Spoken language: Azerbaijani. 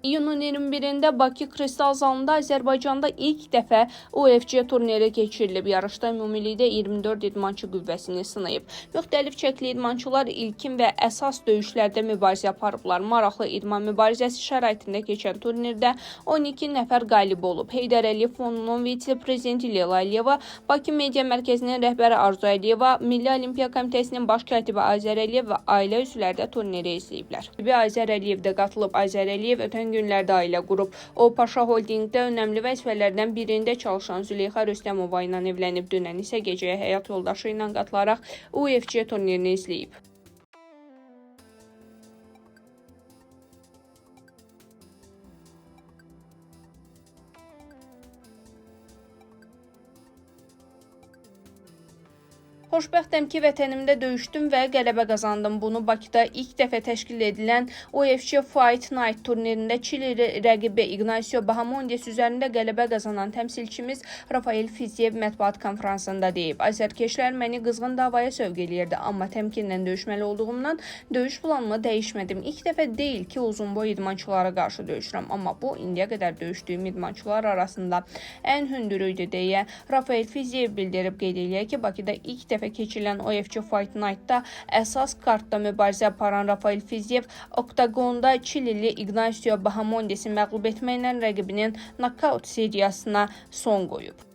İyunun 21-də Bakı Kristal zalında Azərbaycanda ilk dəfə UFC turniri keçirilib. Yarışda ümumilikdə 24 idmançı qüvvəsini sınayıb. Müxtəlif çəkili idmançılar ilkin və əsas döyüşlərdə mübarizə aparıblar. Maraqlı idman mübarizəsi şəraitində keçən turnirdə 12 nəfər qalib olub. Heydər Əliyev Fondunun vitse-prezidenti Leyla Əliyeva, Bakı Media Mərkəzinin rəhbəri Arzu Əliyeva, Milli Olimpiya Komitəsinin baş katibi Azər Əliyev və ailə üzvləri də turniri izləyiblər. Azər Əliyev də qatılıb. Azər Əliyev ötən günlərdə ailə qurub. O, Paşa Holdingdə önəmli vəzifələrdən birində çalışan Züleyxa Rüstəmova ilə evlənib. Dünən isə gecəyə həyat yoldaşı ilə qatılaraq UFC turnirini izləyib. Xoşbəxtəm ki, vətənimdə döyüşdüm və qələbə qazandım. Bunu Bakıda ilk dəfə təşkil edilən UFC Fight Night turnirində Çili rəqibi Ignacio Bahamondes üzərində qələbə qazanan təmsilçimiz Rafael Fiziev mətbuat konfransında deyib. Azərkeşlər məni qızğın davaya sövq eləyirdi, amma təmkinlə döyüşməli olduğumdan döyüş planımı dəyişmədim. İlk dəfə deyil ki, uzunboy idmançılara qarşı döyüşürəm, amma bu indiyə qədər döyüşdüyüm idmançılar arasında ən hündürü idi deyə Rafael Fiziev bildirib. Qeyd eləyək ki, Bakıda ilk dəfə keçirilən UFC Fight Night-da əsas kartda mübarizə aparan Rafael Fiziev oktagonda Çilili Ignacio Bahamondesi məğlub etməklə rəqibinin nokaut seriyasına son qoyub.